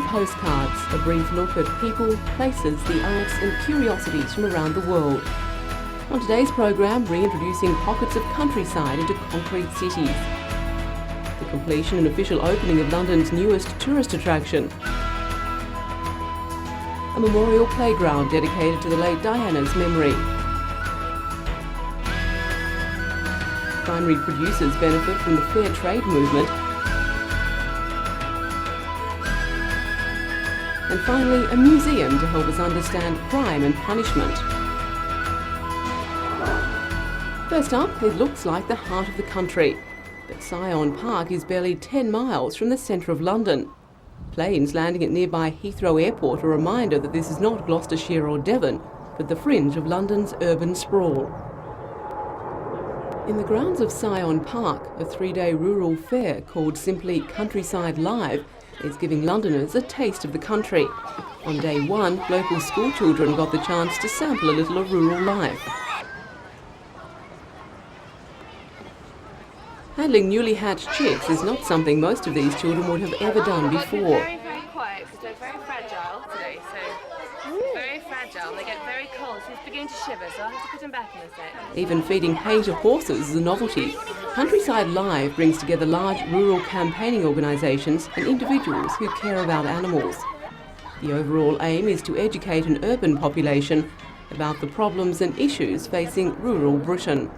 Postcards, a brief look at people, places, the arts and curiosities from around the world. On today's program, reintroducing pockets of countryside into concrete cities. The completion and official opening of London's newest tourist attraction. A memorial playground dedicated to the late Diana's memory. Primary producers benefit from the Fairtrade movement. And finally, a museum to help us understand crime and punishment. First up, it looks like the heart of the country, but Syon Park is barely 10 miles from the centre of London. Planes landing at nearby Heathrow Airport are a reminder that this is not Gloucestershire or Devon, but the fringe of London's urban sprawl. In the grounds of Syon Park, a 3-day rural fair called simply Countryside Live is giving Londoners a taste of the country. On day one, local school children got the chance to sample a little of rural life. Handling newly hatched chicks is not something most of these children would have ever done before. Very, very quiet because they're very fragile today, so very fragile. They get very cold, so it's beginning to shiver, so I'll have to put them back in a sec. Even feeding hay to horses is a novelty. Countryside Live brings together large rural campaigning organisations and individuals who care about animals. The overall aim is to educate an urban population about the problems and issues facing rural Britain.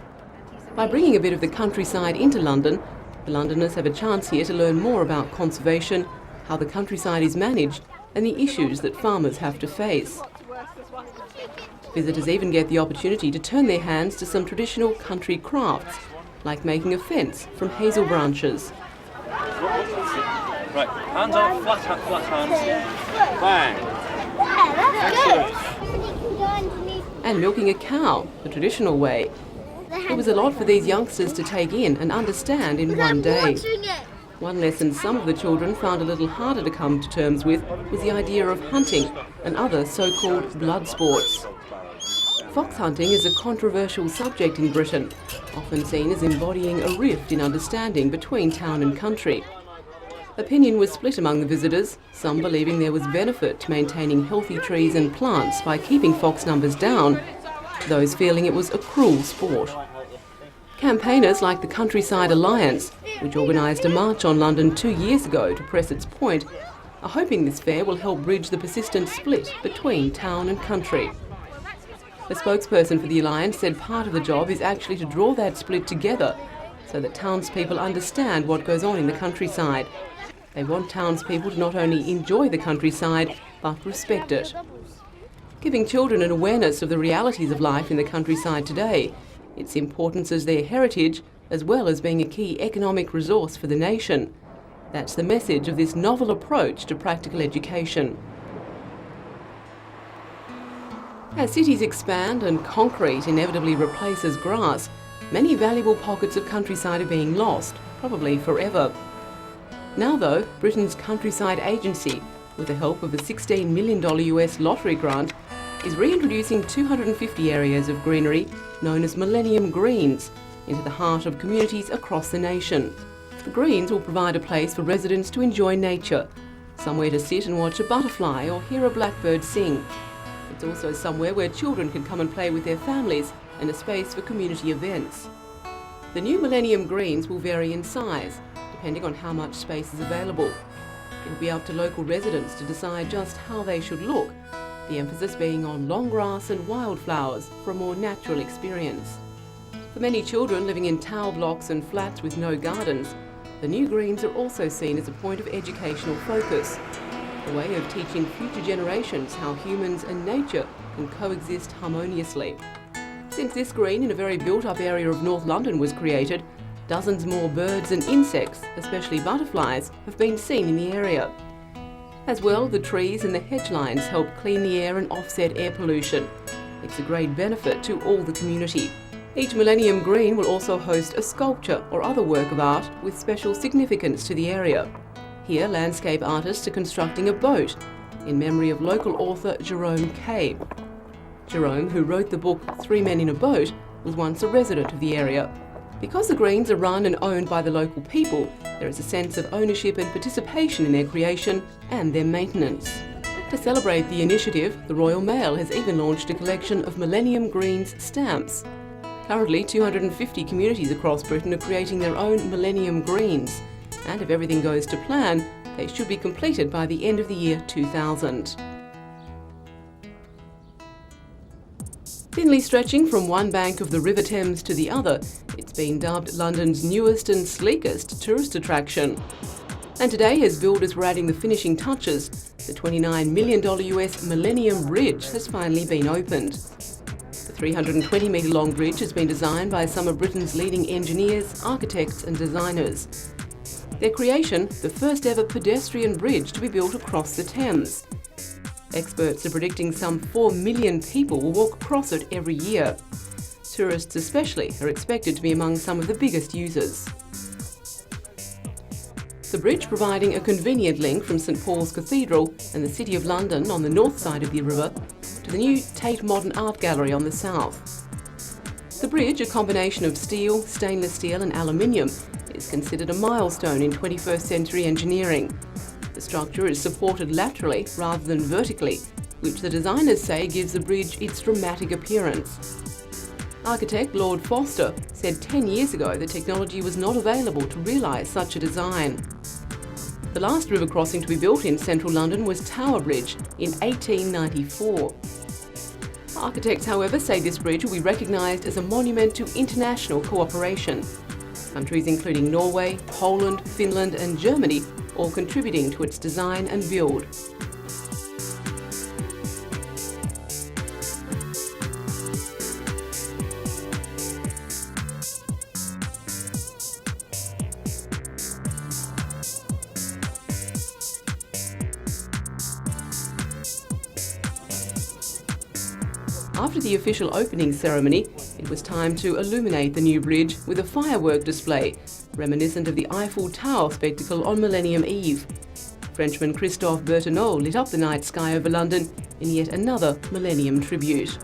By bringing a bit of the countryside into London, the Londoners have a chance here to learn more about conservation, how the countryside is managed, and the issues that farmers have to face. Visitors even get the opportunity to turn their hands to some traditional country crafts, like making a fence from hazel branches. Right, hands up, flat hands. Bang. And milking a cow, the traditional way. It was a lot for these youngsters to take in and understand in one day. One lesson some of the children found a little harder to come to terms with was the idea of hunting and other so-called blood sports. Fox hunting is a controversial subject in Britain, often seen as embodying a rift in understanding between town and country. Opinion was split among the visitors, some believing there was benefit to maintaining healthy trees and plants by keeping fox numbers down, those feeling it was a cruel sport. Campaigners like the Countryside Alliance, which organised a march on London 2 years ago to press its point, are hoping this fair will help bridge the persistent split between town and country. A spokesperson for the Alliance said part of the job is actually to draw that split together so that townspeople understand what goes on in the countryside. They want townspeople to not only enjoy the countryside, but respect it. Giving children an awareness of the realities of life in the countryside today, its importance as their heritage, as well as being a key economic resource for the nation. That's the message of this novel approach to practical education. As cities expand and concrete inevitably replaces grass, many valuable pockets of countryside are being lost, probably forever. Now though, Britain's Countryside Agency, with the help of a $16 million US lottery grant, is reintroducing 250 areas of greenery known as Millennium Greens into the heart of communities across the nation. The greens will provide a place for residents to enjoy nature, somewhere to sit and watch a butterfly or hear a blackbird sing. It's also somewhere where children can come and play with their families and a space for community events. The new Millennium Greens will vary in size, depending on how much space is available. It'll be up to local residents to decide just how they should look, the emphasis being on long grass and wildflowers for a more natural experience. For many children living in tower blocks and flats with no gardens, the new greens are also seen as a point of educational focus, a way of teaching future generations how humans and nature can coexist harmoniously. Since this green in a very built-up area of North London was created, dozens more birds and insects, especially butterflies, have been seen in the area. As well, the trees and the hedge lines help clean the air and offset air pollution. It's a great benefit to all the community. Each Millennium Green will also host a sculpture or other work of art with special significance to the area. Here, landscape artists are constructing a boat in memory of local author Jerome Kay. Jerome, who wrote the book 3 Men in a Boat, was once a resident of the area. Because the Greens are run and owned by the local people, there is a sense of ownership and participation in their creation and their maintenance. To celebrate the initiative, the Royal Mail has even launched a collection of Millennium Greens stamps. Currently, 250 communities across Britain are creating their own Millennium Greens, and if everything goes to plan, they should be completed by the end of the year 2000. Thinly stretching from one bank of the River Thames to the other, it's been dubbed London's newest and sleekest tourist attraction. And today, as builders were adding the finishing touches, the $29 million US Millennium Bridge has finally been opened. The 320-metre long bridge has been designed by some of Britain's leading engineers, architects and designers. Their creation, the first ever pedestrian bridge to be built across the Thames. Experts are predicting some 4 million people will walk across it every year. Tourists especially are expected to be among some of the biggest users. The bridge providing a convenient link from St Paul's Cathedral and the City of London on the north side of the river to the new Tate Modern Art Gallery on the south. The bridge, a combination of steel, stainless steel and aluminium, is considered a milestone in 21st century engineering. The structure is supported laterally rather than vertically, which the designers say gives the bridge its dramatic appearance. Architect Lord Foster said 10 years ago the technology was not available to realise such a design. The last river crossing to be built in central London was Tower Bridge in 1894. Architects, however, say this bridge will be recognised as a monument to international cooperation. Countries including Norway, Poland, Finland and Germany all contributing to its design and build. After the official opening ceremony, it was time to illuminate the new bridge with a firework display, reminiscent of the Eiffel Tower spectacle on Millennium Eve. Frenchman Christophe Berthenot lit up the night sky over London in yet another Millennium tribute.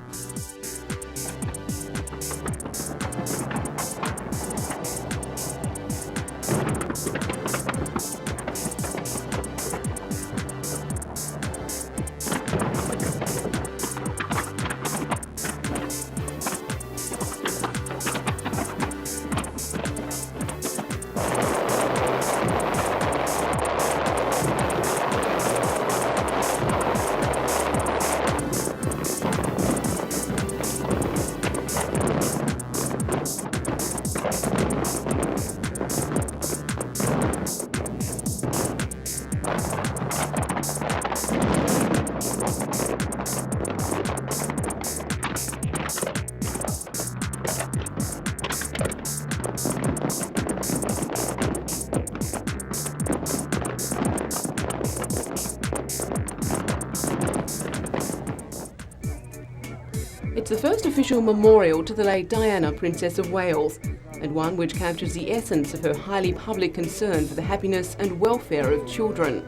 It's the first official memorial to the late Diana, Princess of Wales, and one which captures the essence of her highly public concern for the happiness and welfare of children.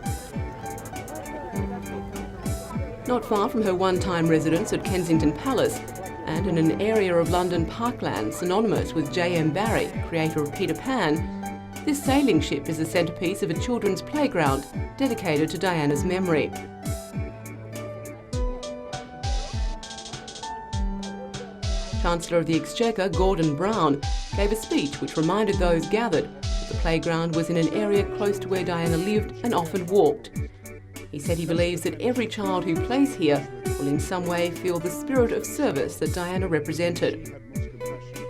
Not far from her one-time residence at Kensington Palace, and in an area of London parkland synonymous with J.M. Barrie, creator of Peter Pan, this sailing ship is the centrepiece of a children's playground dedicated to Diana's memory. Chancellor of the Exchequer, Gordon Brown, gave a speech which reminded those gathered that the playground was in an area close to where Diana lived and often walked. He said he believes that every child who plays here will in some way feel the spirit of service that Diana represented.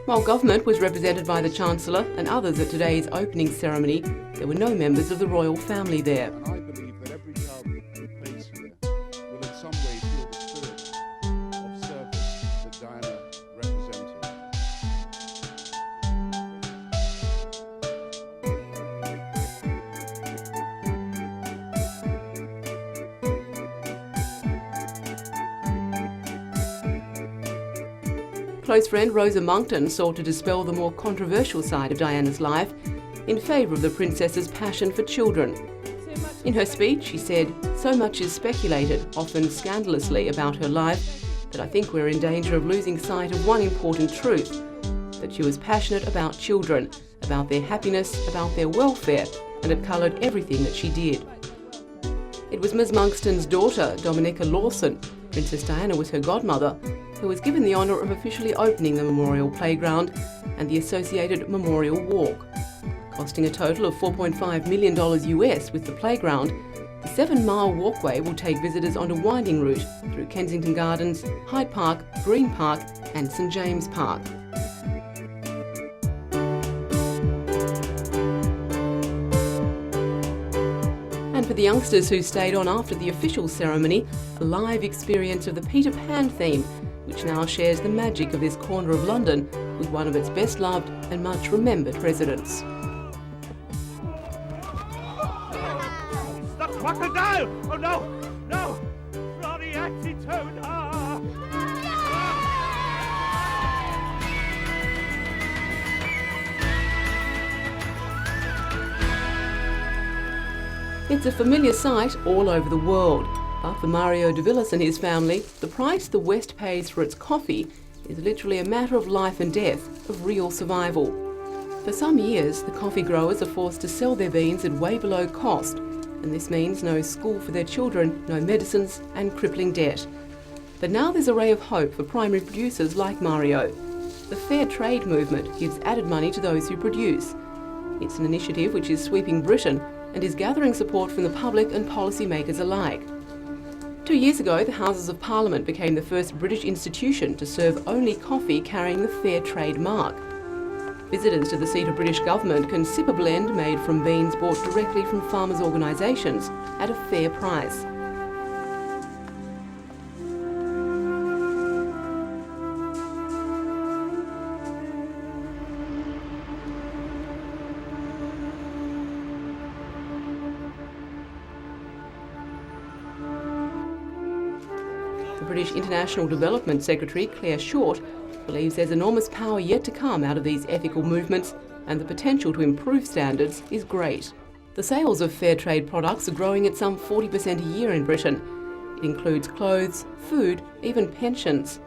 While government was represented by the Chancellor and others at today's opening ceremony, there were no members of the royal family there. I believe that every child who plays here will in some way feel the spirit of service that Diana represented. Close friend Rosa Monckton sought to dispel the more controversial side of Diana's life in favour of the princess's passion for children. In her speech, she said, "So much is speculated, often scandalously, about her life, that I think we're in danger of losing sight of one important truth, that she was passionate about children, about their happiness, about their welfare, and it coloured everything that she did. It was Ms Monkston's daughter, Dominica Lawson, Princess Diana was her godmother, who was given the honour of officially opening the memorial playground and the associated memorial walk. Costing a total of $4.5 million US with the playground, the 7-mile walkway will take visitors on a winding route through Kensington Gardens, Hyde Park, Green Park and St James Park. And for the youngsters who stayed on after the official ceremony, a live experience of the Peter Pan theme, which now shares the magic of this corner of London with one of its best loved and much remembered residents. The crocodile! Oh no! No! Bloody anti-toad! Ah! It's a familiar sight all over the world, but for Mario de Villas and his family, the price the West pays for its coffee is literally a matter of life and death, of real survival. For some years, the coffee growers are forced to sell their beans at way below cost, and this means no school for their children, no medicines and crippling debt. But now there's a ray of hope for primary producers like Mario. The Fairtrade movement gives added money to those who produce. It's an initiative which is sweeping Britain and is gathering support from the public and policymakers alike. 2 years ago, the Houses of Parliament became the first British institution to serve only coffee carrying the Fairtrade mark. Visitors to the seat of British government can sip a blend made from beans bought directly from farmers' organisations at a fair price. The British International Development Secretary, Claire Short, believes there's enormous power yet to come out of these ethical movements and the potential to improve standards is great. The sales of fair trade products are growing at some 40% a year in Britain. It includes clothes, food, even pensions.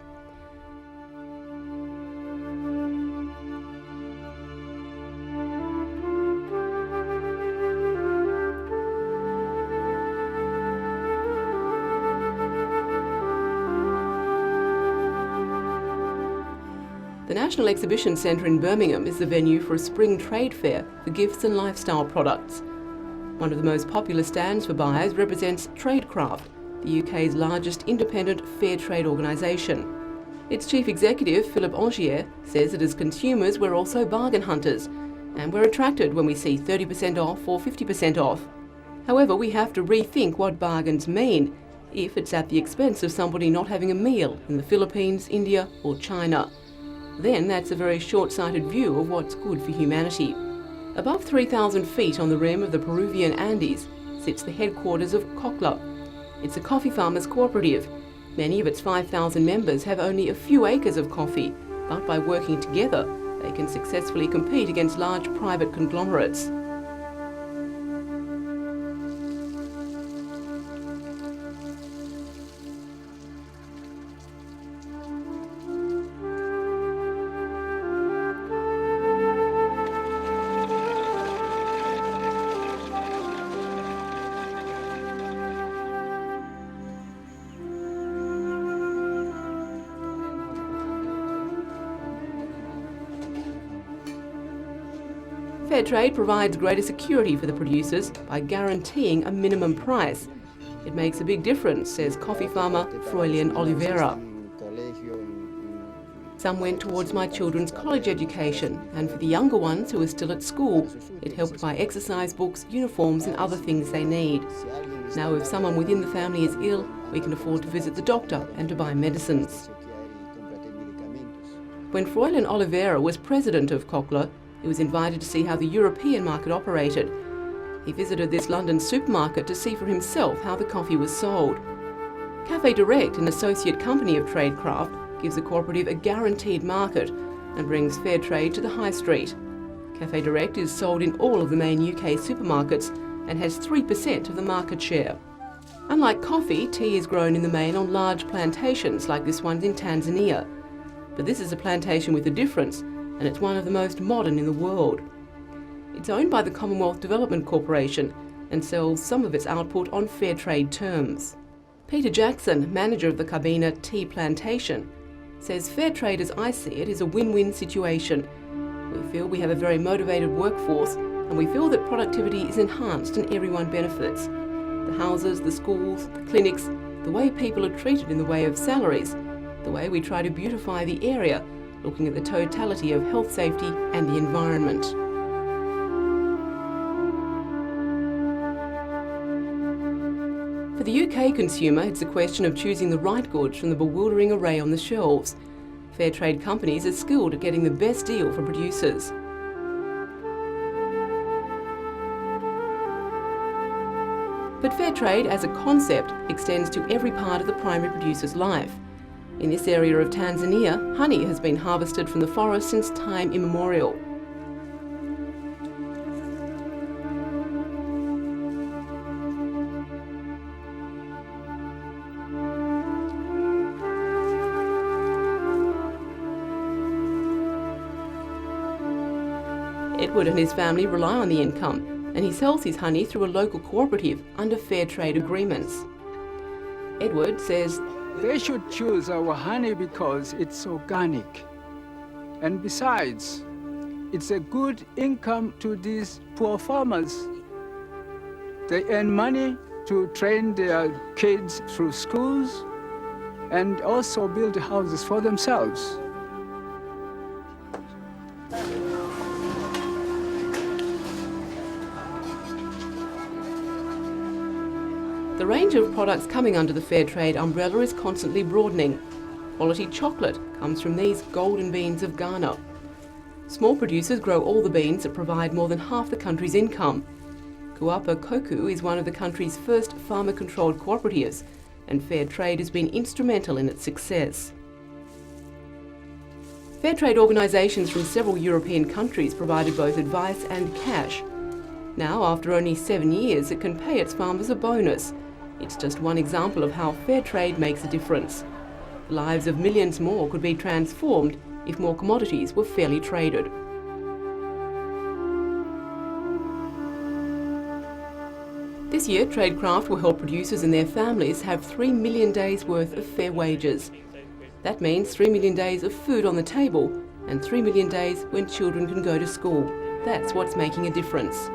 The National Exhibition Centre in Birmingham is the venue for a spring trade fair for gifts and lifestyle products. One of the most popular stands for buyers represents Tradecraft, the UK's largest independent fair trade organisation. Its chief executive, Philip Angier, says that as consumers we're also bargain hunters and we're attracted when we see 30% off or 50% off. However, we have to rethink what bargains mean if it's at the expense of somebody not having a meal in the Philippines, India or China. Then that's a very short-sighted view of what's good for humanity. Above 3,000 feet on the rim of the Peruvian Andes sits the headquarters of Cochla. It's a coffee farmers cooperative. Many of its 5,000 members have only a few acres of coffee, but by working together, they can successfully compete against large private conglomerates. Fairtrade provides greater security for the producers by guaranteeing a minimum price. It makes a big difference, says coffee farmer Froilán Oliveira. Some went towards my children's college education, and for the younger ones who are still at school, it helped buy exercise books, uniforms and other things they need. Now if someone within the family is ill, we can afford to visit the doctor and to buy medicines. When Froilán Oliveira was president of Cochla, he was invited to see how the European market operated. He visited this London supermarket to see for himself how the coffee was sold. Cafe Direct, an associate company of Tradecraft, gives the cooperative a guaranteed market and brings fair trade to the high street. Cafe Direct is sold in all of the main UK supermarkets and has 3% of the market share. Unlike coffee, tea is grown in the main on large plantations like this one in Tanzania. But this is a plantation with a difference. and it's one of the most modern in the world. It's owned by the Commonwealth Development Corporation and sells some of its output on Fairtrade terms. Peter Jackson, manager of the Cabina Tea Plantation, says Fairtrade, as I see it, is a win-win situation. We feel we have a very motivated workforce, and we feel that productivity is enhanced and everyone benefits. The houses, the schools, the clinics, the way people are treated in the way of salaries, the way we try to beautify the area, looking at the totality of health, safety and the environment. For the UK consumer, it's a question of choosing the right goods from the bewildering array on the shelves. Fairtrade companies are skilled at getting the best deal for producers. But Fairtrade as a concept extends to every part of the primary producer's life. In this area of Tanzania, honey has been harvested from the forest since time immemorial. Edward and his family rely on the income, and he sells his honey through a local cooperative under Fairtrade agreements. Edward says they should choose our honey because it's organic. And besides, it's a good income to these poor farmers. They earn money to train their kids through schools and also build houses for themselves. the range of products coming under the Fairtrade umbrella is constantly broadening. Quality chocolate comes from these golden beans of Ghana. Small producers grow all the beans that provide more than half the country's income. Kuapa Koku is one of the country's first farmer-controlled cooperatives, and Fairtrade has been instrumental in its success. Fairtrade organisations from several European countries provided both advice and cash. Now, after only 7 years, it can pay its farmers a bonus. It's just one example of how Fairtrade makes a difference. The lives of millions more could be transformed if more commodities were fairly traded. This year, Tradecraft will help producers and their families have 3 million days' worth of fair wages. That means 3 million days of food on the table and 3 million days when children can go to school. That's what's making a difference.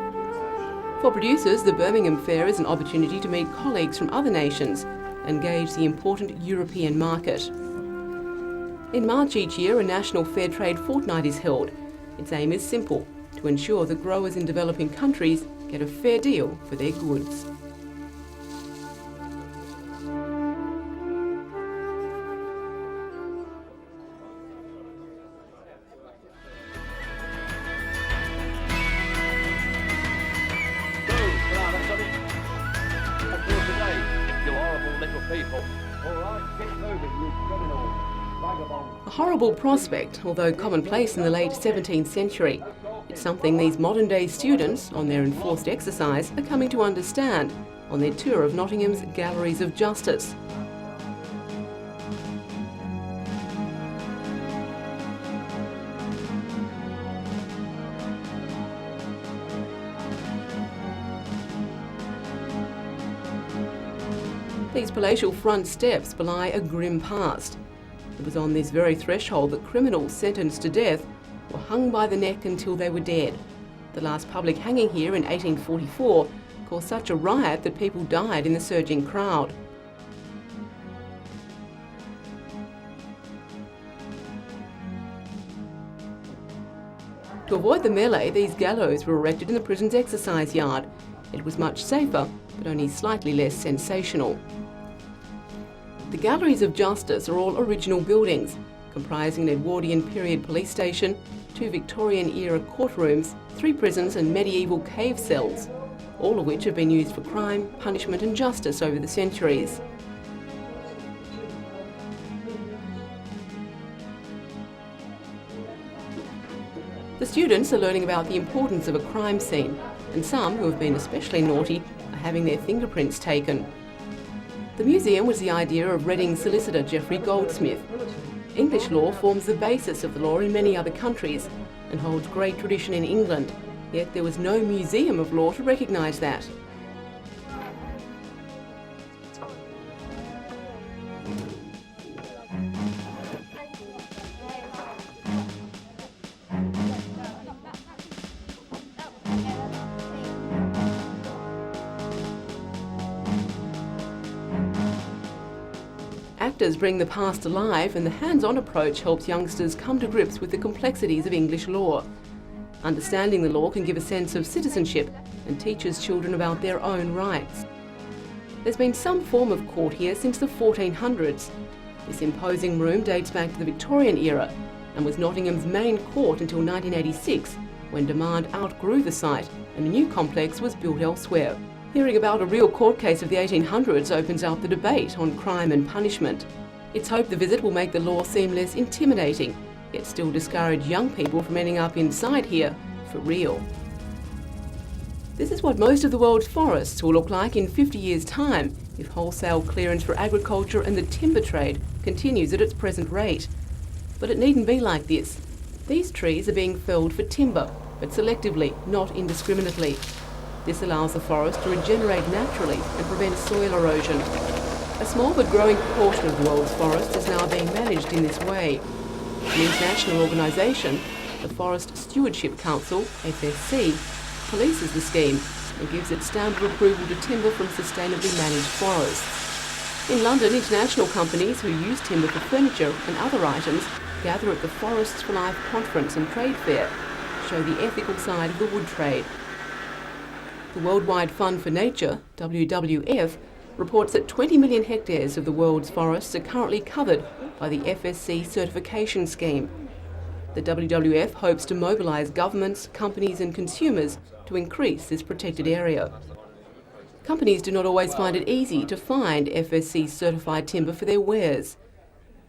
For producers, the Birmingham Fair is an opportunity to meet colleagues from other nations and gauge the important European market. In March each year, a national Fairtrade fortnight is held. Its aim is simple: to ensure that growers in developing countries get a fair deal for their goods. A horrible prospect, although commonplace in the late 17th century. It's something these modern-day students, on their enforced exercise, are coming to understand on their tour of Nottingham's Galleries of Justice. These palatial front steps belie a grim past. It was on this very threshold that criminals sentenced to death were hung by the neck until they were dead. The last public hanging here in 1844 caused such a riot that people died in the surging crowd. To avoid the melee, these gallows were erected in the prison's exercise yard. It was much safer, but only slightly less sensational. The Galleries of Justice are all original buildings, comprising an Edwardian period police station, 2 Victorian-era courtrooms, 3 prisons and medieval cave cells, all of which have been used for crime, punishment and justice over the centuries. The students are learning about the importance of a crime scene, and some who have been especially naughty are having their fingerprints taken. The museum was the idea of Reading solicitor Geoffrey Goldsmith. English law forms the basis of the law in many other countries and holds great tradition in England, yet there was no museum of law to recognise that. Actors bring the past alive, and the hands-on approach helps youngsters come to grips with the complexities of English law. Understanding the law can give a sense of citizenship and teaches children about their own rights. There's been some form of court here since the 1400s. This imposing room dates back to the Victorian era and was Nottingham's main court until 1986, when demand outgrew the site and a new complex was built elsewhere. Hearing about a real court case of the 1800s opens up the debate on crime and punishment. It's hoped the visit will make the law seem less intimidating, yet still discourage young people from ending up inside here for real. This is what most of the world's forests will look like in 50 years' time if wholesale clearance for agriculture and the timber trade continues at its present rate. But it needn't be like this. These trees are being felled for timber, but selectively, not indiscriminately. This allows the forest to regenerate naturally and prevent soil erosion. A small but growing proportion of the world's forest is now being managed in this way. An international organisation, the Forest Stewardship Council, FSC, polices the scheme and gives its stamp of approval to timber from sustainably managed forests. In London, international companies who use timber for furniture and other items gather at the Forests for Life conference and trade fair to show the ethical side of the wood trade. The Worldwide Fund for Nature, WWF, reports that 20 million hectares of the world's forests are currently covered by the FSC certification scheme. The WWF hopes to mobilise governments, companies and consumers to increase this protected area. Companies do not always find it easy to find FSC certified timber for their wares.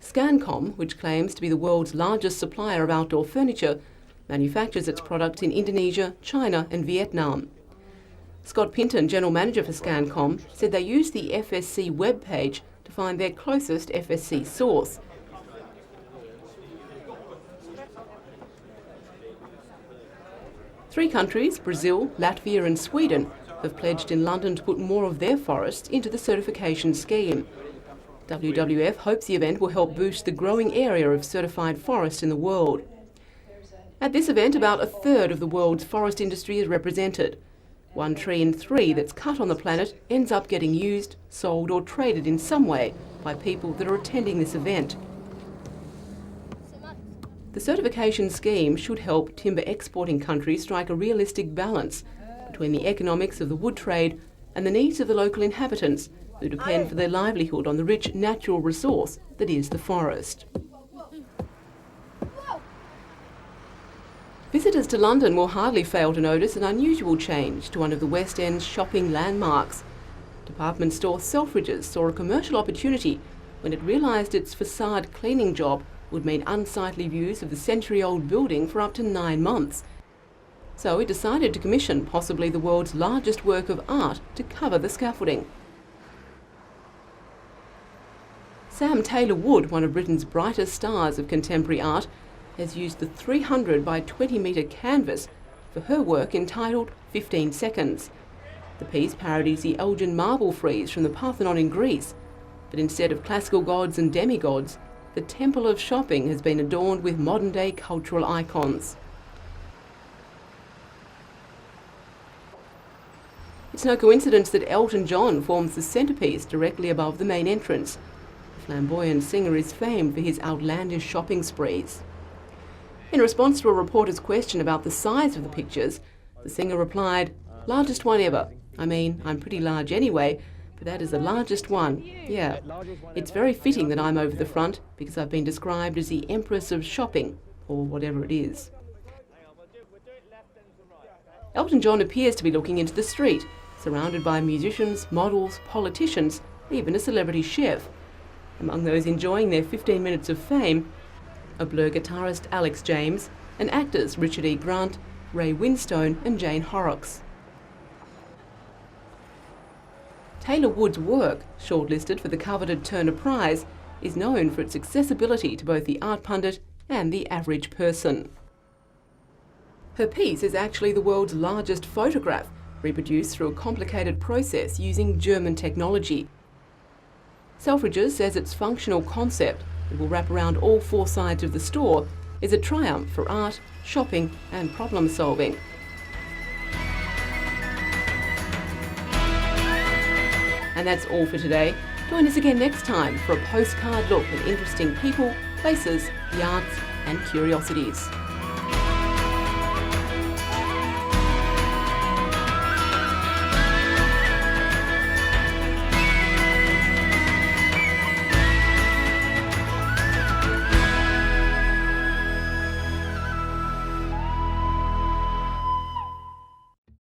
Scancom, which claims to be the world's largest supplier of outdoor furniture, manufactures its products in Indonesia, China and Vietnam. Scott Pinton, General Manager for Scancom, said they use the FSC webpage to find their closest FSC source. Three countries, Brazil, Latvia and Sweden, have pledged in London to put more of their forests into the certification scheme. WWF hopes the event will help boost the growing area of certified forest in the world. At this event, about a third of the world's forest industry is represented. 1 tree in 3 that's cut on the planet ends up getting used, sold or traded in some way by people that are attending this event. The certification scheme should help timber exporting countries strike a realistic balance between the economics of the wood trade and the needs of the local inhabitants who depend for their livelihood on the rich natural resource that is the forest. Visitors to London will hardly fail to notice an unusual change to one of the West End's shopping landmarks. Department store Selfridges saw a commercial opportunity when it realised its facade cleaning job would mean unsightly views of the century-old building for up to 9 months. So it decided to commission possibly the world's largest work of art to cover the scaffolding. Sam Taylor Wood, one of Britain's brightest stars of contemporary art, has used the 300 by 20 metre canvas for her work entitled 15 Seconds. The piece parodies the Elgin marble frieze from the Parthenon in Greece, but instead of classical gods and demigods, the temple of shopping has been adorned with modern-day cultural icons. It's no coincidence that Elton John forms the centrepiece directly above the main entrance. The flamboyant singer is famed for his outlandish shopping sprees. In response to a reporter's question about the size of the pictures, the singer replied, "Largest one ever. I mean, I'm pretty large anyway, but that is the largest one. Yeah. It's very fitting that I'm over the front because I've been described as the Empress of Shopping, or whatever it is." Elton John appears to be looking into the street, surrounded by musicians, models, politicians, even a celebrity chef. Among those enjoying their 15 minutes of fame, a Blur guitarist Alex James, and actors Richard E. Grant, Ray Winstone and Jane Horrocks. Taylor Wood's work, shortlisted for the coveted Turner Prize, is known for its accessibility to both the art pundit and the average person. Her piece is actually the world's largest photograph, reproduced through a complicated process using German technology. Selfridges says its functional concept, that will wrap around all four sides of the store, is a triumph for art, shopping and problem solving. And that's all for today. Join us again next time for a postcard look at interesting people, places, the arts and curiosities.